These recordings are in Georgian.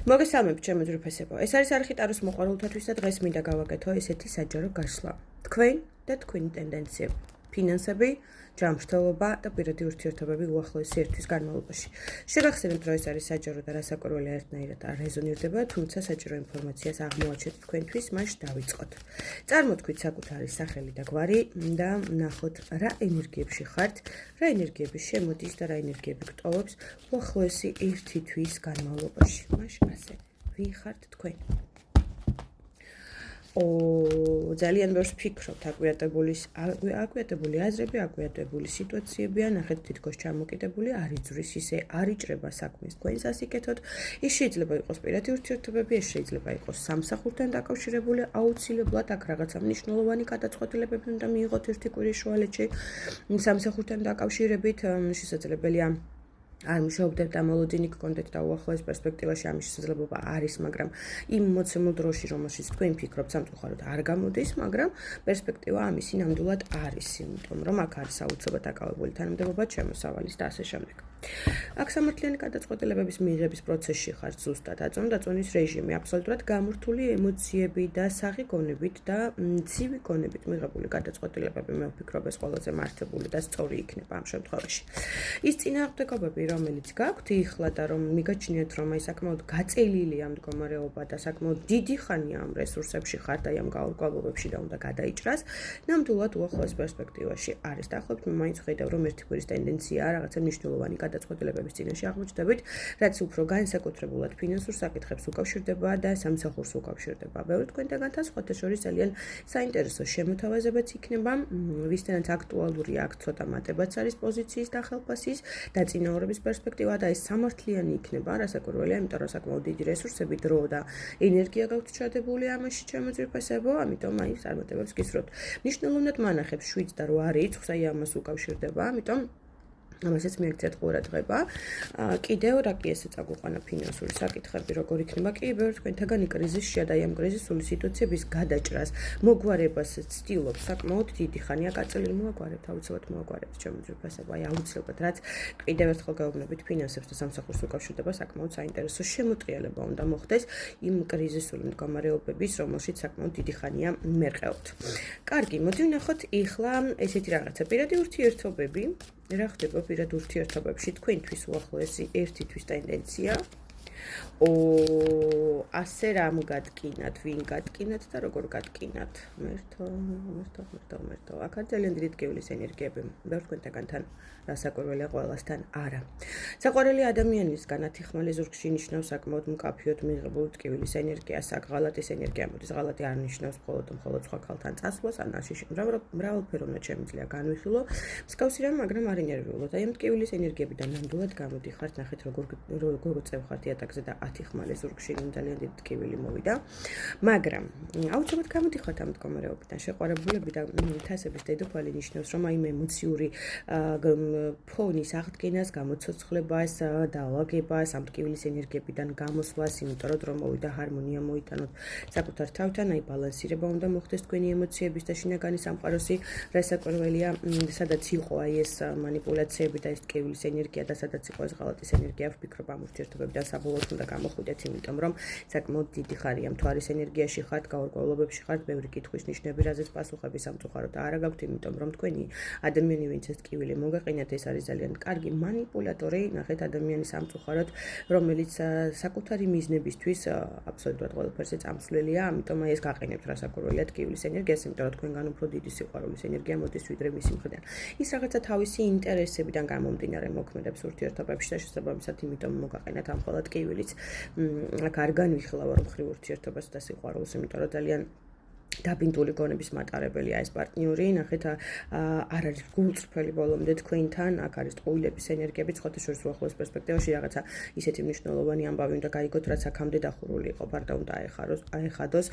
მოგესალმებით ჩემო ძვირფასებო. ეს არის არხიტაროს მოყვარულთათვის და დღეს მინდა გავაკეთო ესეთი საჯარო გაშლა. თქვენ და თქვენი ტენდენციები, ფინანსები, ჯანმრთელობა და პირადი ურთიერთობები უახლოესი ერთვის განმავლობაში. შეგახსენებთ, რომ ეს არის საჯარო და რასაკვირველია ერთნაირად არ რეზონირდება, თუმცა საჭირო ინფორმაციას აღმოაჩენთ თქვენთვის, მას დავიწყოთ. წარმოთქვით საკუთარი სახელი და გვარი და ნახოთ რა ენერგიებში ხართ, რა ენერგიები შემოდის და რა ენერგიები გტოვებს უახლოესი ერთი თვის განმავლობაში. მას ასე ვიხართ თქვენ. ძალიან ბევრს ვფიქრობთ აკვიატებული აზრები, აკვიატებული სიტუაციებია, ნახეთ თითქოს ჩამოკიდებული არ იძვრის ისე არ იჭრება საქმეს თქვენს ასიკეთოთ. ის შეიძლება იყოს პირადი ურთიერთობები, ეს შეიძლება იყოს სამსახურთან დაკავშირებული, აუცილებლად აქ რაღაცა მნიშვნელოვანი გადაწყვეტილებები უნდა მიიღოთ ერთი კვირის შუალედში სამსახურთან დაკავშირებით, შესაძლებელია არ მუშაობდეთ და მოლოდინი გქონდეთ და უახლოეს პერსპექტივაში ამის შესაძლებლობა არის, მაგრამ იმ მოცემულ დროში, რომელშიც თქვენ ფიქრობთ, სამწუხაროდ არ გამოდის, მაგრამ პერსპექტივა ამისი ნამდვილად არის, იმიტომ რომ აქ არის აუცილებლად დაკავებული თანამდებობა, შემოსავალის და ასე შემდეგ. აქ სამართლიანი გადაწყვეტილებების მიღების პროცესში ხართ ზუსტად, აწონ-დაწონის რეჟიმი, აბსოლუტურად გამორთული ემოციები და საღი გონებით და ცივი გონებით მიღებული გადაწყვეტილებები, მე ვფიქრობ, ეს ყველაზე მართებული და სწორი იქნება ამ შემთხვევაში. ის წინააღმდეგობები, რომელიც გაქვთ იხლა და რომ მიგაჩნიათ, რომ აი საკმაოდ გაწელილია მდგომარეობა და საკმაოდ დიდი ხანია ამ რესურსებში ხართ, აი ამ გაურკვევლობებში და უნდა გადაიჭრას, ნამდვილად უახლოეს პერსპექტივაში არის. დაახლოებით მე მაინც ვხედავ, რომ ერთი კვირის ტენდენციაა რაღაცა მნიშვნელოვანი გადაწყვეტილებების წინაშე აღმოჩნდებით, რაც უფრო განსაკუთრებულად ფინანსურ საკითხებს უკავშირდება და სამსახურს უკავშირდება. ბევრი თქვენთაგანთან სხვათა შორის ძალიან საინტერესო შემოთავაზებაც იქნება, ვისთანაც აქტუალურია აქ ცოტა მატებაც არის პოზიციის და ხელფასის დაწინაურების პერსპექტივა და ეს სამართლიანი იქნება, რასაკვირველია, იმიტომ რომ საკმაოდ დიდი რესურსები, დრო და ენერგია გაქვთ ჩადებული ამაში ჩემო ძვირფასებო, ამიტომ აი წარმატებებს გისურვებთ. მნიშვნელოვნად მანახებს 7 და 8 რიცხვს, აი ამას უკავშირდება, ამიტომ ამასაც მიაქციათ ყურადღება. კიდევ რა კი ესე წაგვიყვანა ფინანსური საკითხები, როგორ იქნება კი ბევრი თქვენთაგან კრიზისშია და ამ კრიზისული სიტუაციების გადაჭრას, მოგვარებას ცდილობ საკმაოდ დიდი ხანია გაწელილი მოგვარებთ, აუცილებლად მოგვარებთ ჩემო ძვირფასებო, აი აუცილებლად რაც კიდევ ერთხელ გავუბნებით ფინანსებს და სამსახურს უკავშირდება საკმაოდ საინტერესო შემოტრიალება უნდა მოხდეს იმ კრიზისული მდგომარეობების, რომელშიც საკმაოდ დიდი ხანია მერყეობთ. კარგი, მოდი ვნახოთ ეხლა ესეთი რაღაცა პირადი ურთიერთობები. რა ხდება პირად ურთიერთობებში თქვენთვის უახლოესი ერთი თვის ტენდენცია? ასე რამ გადკინათ, ვინ გადკინათ და როგორ გადკინათ? მერთო. აქ არის ძალიან დიდი ტკივილის ენერგიები. ბევრ თქვენთაგანთან რასაკვირველია ყველასთან არა. საყვარელი ადამიანის განათიხმალი ზურგში ნიშნავს საკმაოდ მკაფიოდ მიღებულ ტკივილის ენერგიას, აქ ღალატის ენერგია მოდის, ღალატი არ ნიშნავს მხოლოდ სხვა ქალთან წასვლას, ან ასე მრავალფეროვნად შემიძლია განვიხილო. მსგავსი რამ, მაგრამ არ ინერვიულოთ. აი ამ ტკივილის ენერგიებიდან ნამდვილად გამოდიხართ, ნახეთ როგორ წევხართ იატაკზე და 10 ხმალი ზურგში ძალიან დიდი ტკივილი მოვიდა. მაგრამ აუცილებლად გამოდიხართ ამ მდგომარეობიდან. შეყვარებულები და თასების დედოფალი ნიშნავს, რომ აი ემოციური ფონის აღდგენას, გამოცოცხლებას, დაალაგებას, ამ ტკივილის ენერგიებიდან გამოსვლას, იმიტომ რომ მოვიდა ჰარმონია მოიტანოთ საკუთარ თავთან, აი ბალანსირება უნდა მოხდეს თქვენი ემოციების და შინაგანი სამყაროსი, რასაკვირველია, სადაც იყო აი ეს манипуляციები და ეს ტკივილის ენერგია და სადაც იყო ეს ღალატის ენერგია, ვფიქრობ ამ ურთიერთობებიდან საბოლოოდ უნდა გამოხვიდეთ, იმიტომ რომ საკმაოდ დიდი ხარია მთვარის ენერგიაში ხართ, გაურკვევლობებში ხართ, ბევრი კითხვის ნიშნები, რაზეც პასუხები სამწუხაროდ არა გაქვთ, იმიტომ რომ თქვენი ადამიანი, ვინც ეს ტკივილი მოგაყინათ, ეს არის ძალიან კარგი манипуляტორი, ნახეთ ადამიანის სამწუხაროდ, რომელიც საკუთარი მიზნებისთვის აბსოლუტურად ყველაფერზე წამსვლელია, ამიტომ აი ეს გაყინებთ რასაკვირველია ტკივილის ენერგიას, იმიტომ რომ თქვენგან უფრო დიდი სიყვარულის ენერგია მოდის ვიდრე მისი მხრიდან. ის რაღაცა თავისი ინტერესებიდან გამომდინარე მოქმედებს ურთიერთობებში და შესაბამისად იმიტომ მოგაყენათ ამ ხოლმე ტკივილიც. აქ არ განვიხილავ რომ ხრივ ურთიერთობას და სიყვარულს, იმიტომ რომ ძალიან დაბინდული გონების მატარებელია ეს პარტნიორი, ნახეთ არ არის გულწრფელი ბოლომდე თქვენთან, აქ არის ტყუილების ენერგიები, სხვათა შორის უახლოეს პერსპექტივაში რაღაცა ისეთი მნიშვნელოვანი ამბავი უნდა გაიგოთ, რაც აქამდე დახურული იყო, ბარდა უნდა აეხადოს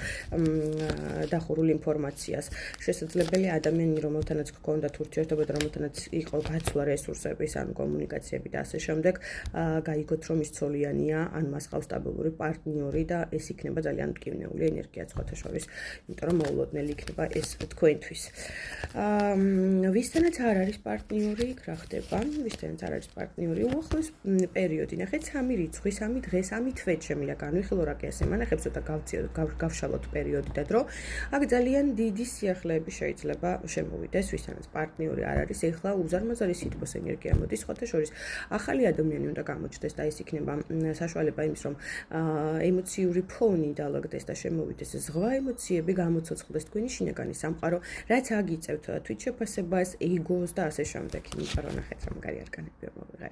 დახურული ინფორმაციას. შესაძლებელია ადამიანი, რომელთანაც გქონდათ ურთიერთობა და რომელთანაც იყო გაცვლა რესურსების, ან კომუნიკაციები და ასე შემდეგ, გაიგოთ რომ ის ცოლიანია, ან მას ყავს სტაბილური პარტნიორი და ეს იქნება ძალიან მტკივნეული ენერგია სხვათა შორის, იმიტომ რომ მოულოდნელი იქნება ეს თქვენთვის. ვისთანაც არ არის პარტნიორი, რა ხდება? ვისთანაც არ არის პარტნიორი, უახლოეს პერიოდი. ნახეთ, 3 რიცხვი, 3 დღე, 3 თვე შემიძლია განვიხილო რა კი ასე. მანახებს ცოტა გავშალოთ პერიოდი და დრო. აქ ძალიან დიდი სიახლეები შეიძლება შემოვიდეს, ვისთანაც პარტნიორი არ არის. ეხლა უზარმაზარი სითბოს ენერგია მოდის, სხვათა შორის ახალი ადამიანი უნდა გამოჩნდეს და ეს იქნება საშუალება იმის, რომ ემოციური ფონი დაალაგდეს და შემოვიდეს ზღვა ემოციები, გამოცოცხლდეს თქვენი შინაგანი სამყარო, რაც აგიწევთ თვითშეფასებას, ეგოს და ასე შემდეგ. იმიტომ რომ ნახეთ რა მაგარი არკანები მოვიღე.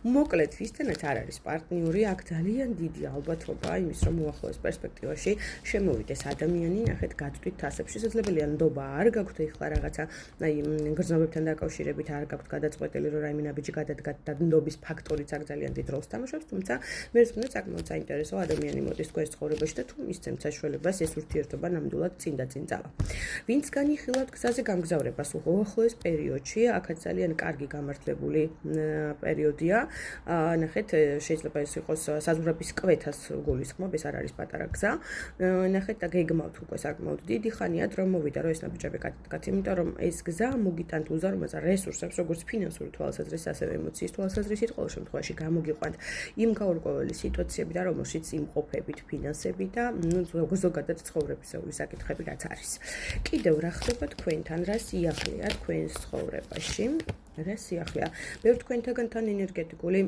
მოკლედ, ვისთანაც არ არის პარტნიორი, აქ ძალიან დიდი ალბათობაა იმის, რომ უახლოეს პერსპექტივაში შემოვიდეს ადამიანი, ნახეთ, გაწვით თასებს. შესაძლებელია ნდობა არ გაქვთ ეხლა რაღაცა, აი გრძნობებთან დაკავშირებით არ გაქვთ გადაწყვეტილი, რომ რაიმე ნაბიჯი გადადგათ და ნდობის ფაქტორიც აქ ძალიან დიდ როლს თამაშობს, თუმცა მე ვთქვი, საკმაოდ საინტერესო ადამიანი მოდის თქვენს ცხოვრებაში და თუ მისცემთ საშუალებას ეს ურთიერთობა ნამდვილად წინ და წინ წავა. ვინც განიხილავთ გზაზე გამგზავრებას უახლოეს პერიოდში, აქაც ძალიან კარგი გამართლებული პერიოდი. ნახეთ, შეიძლება ეს იყოს საზღვრების კვეთას გულისხმობ, ეს არ არის პატარა გზა. ნახეთ და გეგმავთ უკვე საკმაოდ დიდი ხანია დრო მოვიდა, რომ ეს ნაბიჯები გადადგათ, იმიტომ რომ ეს გზა მოგიტანთ უზარმაზარ რესურსებს, როგორც ფინანსური თვალსაზრისით, ასევე ემოციის თვალსაზრისით, ყოველ შემთხვევაში გამოგიყვანთ იმ გაურკვეველი სიტუაციებიდან, რომელშიც იმყოფებით ფინანსები და ზოგადად ცხოვრებისეული საკითხები რაც არის. კიდევ რა ხდება თქვენთან, რა სიახლეა თქვენს ცხოვრებაში? რა სიახლეა? მე თქვენთაგან თან ენერგეტიკული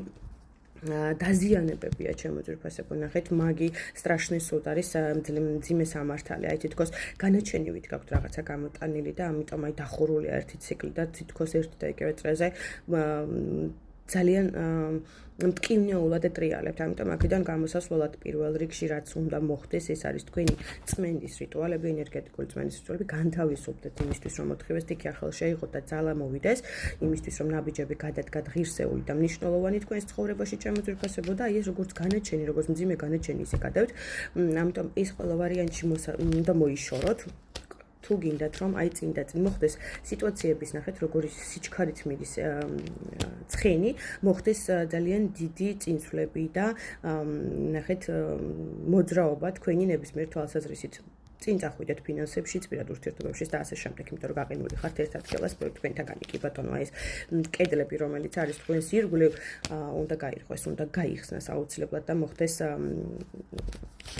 დაზიანებებია ჩემოძვირფასებო, ნახეთ, მაგი страшный суд არის მძიმე სამართალი, აი თითქოს განაჩენივით გაქვთ რაღაცა გამოტანილი და ამიტომ აი დახურულია ერთი ციკლი და თითქოს ერთ და იგივე წრეზე ძალიან მტკივნეულად ეტრიალებთ, ამიტომ აქედან გამოსასვლელად პირველ რიგში რაც უნდა მოხდეს, ეს არის თქვენი წმენდის რიტუალები, ენერგეტიკული წმენდის რიტუალები, განთავისუფლდეთ იმისთვის, რომ მოთხივეს ტიქი ახალ შეიღოთ და ძალა მოვიდეს, იმისთვის, რომ ნაბიჯები გადადგათ ღირსეული და მნიშვნელოვანი თქვენს ცხოვრებაში ჩემოძვირფასებო და აი ეს როგორც განაჩენი, როგორც მძიმე განაჩენი ისე გადავთ, ამიტომ ეს ყველა ვარიანტში უნდა მოიშოროთ. თუ გინდათ რომ აი წინ და წინ მოხდეს სიტუაციების ნახეთ როგორი სიჩქარით მიდის ცხენი მოხდეს ძალიან დიდი წინსვლები და ნახეთ მოძრაობა თქვენი ნებისმიერ თვალსაზრისით წინ წახვიდეთ ფინანსებშიც, პირად ურთიერთობებშიც და ასე შემდეგ, იმიტომ რომ გაყინული ხართ ერთ ადგილას, თქვენთაგანი კი ბატონო, ეს კედლები, რომელიც არის თქვენს ირგვლივ, უნდა გაირღვეს, უნდა გაიხსნას აუცილებლად და მოხდეს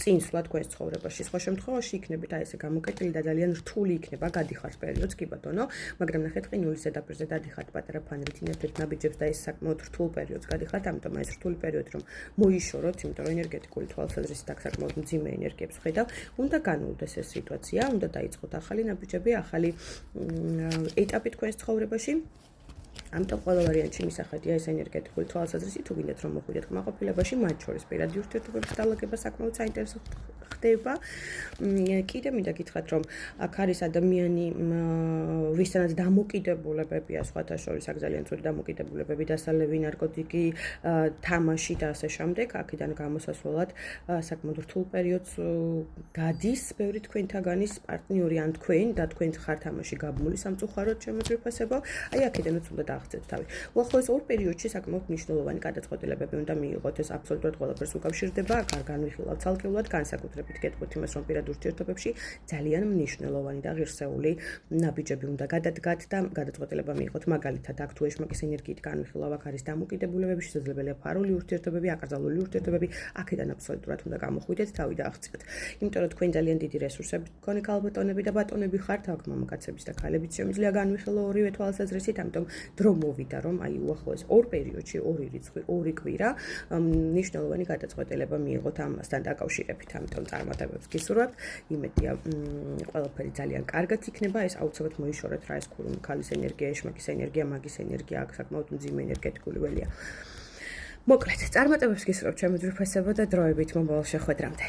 წინსვლა თქვენს ცხოვრებაში. სხვა შემთხვევაში იქნებით აი ესე გამოკეტილი და ძალიან რთული იქნება გადიხართ პერიოდს, კი ბატონო, მაგრამ ნახეთ ყინულის ზედაპირზე დადიხართ პატარა ფანრით ერთ-ერთ ნაბიჯებს და ეს საკმაოდ რთულ პერიოდს გადიხართ, ამიტომ ეს რთული პერიოდი რომ მოიშოროთ, იმიტომ რომ ენერგეტიკული თვალსაზრისით აქ საკმაოდ მძიმე ენერგიებს ხედავ, უნდა განულდეს ეს სიტუაცია, უნდა დაიწყოთ ახალი ნაბიჯები, ახალი ეტაპი თქვენს ცხოვრებაში. ამიტომ ყველა ვარიანტში მისახედია ეს ენერგეტიკული თვალსაზრისით, თუ გინდათ რომ მოხვიდეთ კმაყოფილებაში, მათ შორის პირადი ურთიერთობების დალაგება საკმაოდ საინტერესო ხდება. კიდე მინდა გითხრათ, რომ აქ არის ადამიანი, ვისთანაც დამოკიდებულებებია, სხვათა შორის აქ ძალიან ცუდი დამოკიდებულებები, დასალევი, ნარკოტიკი, თამაში და ასე შემდეგ, აქედან გამოსასვლელად საკმაოდ რთულ პერიოდს გადის ბევრი თქვენთაგანის პარტნიორი ან თქვენ და თქვენ ხართ თამაში გაბმული სამწუხაროდ შემოძვირფასებო, აი აქედანაც უნდა დაახცეთ თავი. უახლოეს ორ პერიოდში საკმაოდ მნიშვნელოვანი გადაწყვეტილებები უნდა მიიღოთ, ეს აბსოლუტურად ყველაფერს უკავშირდება, აქ არ განვიხილავ ცალკეულად, განსაკუთრებით გეტყვით იმას, რომ პირად ურთიერთობებში ძალიან მნიშვნელოვანი და ღირსეული ნაბიჯები უნდა გადადგათ და გადაწყვეტილება მიიღოთ. მაგალითად, აქ თუ ეშმაკის ენერგიით განვიხილავ, აქ არის დამოკიდებულებები, შესაძლებელია ფარული ურთიერთობები, აკრძალული ურთიერთობები, აქედან აბსოლუტურად უნდა გამოხვიდეთ თავი და აღწიოთ. იმიტომ რომ თქვენ ძალიან დიდი რესურსები გქონი ქალბატონები და ბატონები ხართ, აქ მამაკაცების და ქალებიც შემიძლია განვიხილო ორივე თვალსაზრისით, ამიტომ დრო მოვიდა, რომ აი უახლოეს ორ პერიოდში, ორი რიცხვი, ორი კვირა მნიშვნელოვანი გადაწყვეტილება მიიღოთ ამასთან დაკავშირებით, ამიტომ წარმატებებს გისურვებთ. იმედია, ყველაფერი ძალიან კარგად იქნება, ეს აუცილებლად მოიშორეთ რა ეს ქალის ენერგია, ეშმაკის ენერგია, მაგის ენერგია, აქ საკმაოდ მძიმე ენერგეტიკული ველია. მოკლედ, წარმატებებს გისურვებთ ჩემო ძვირფასებო და დროებით მომავალ შეხვედრამდე.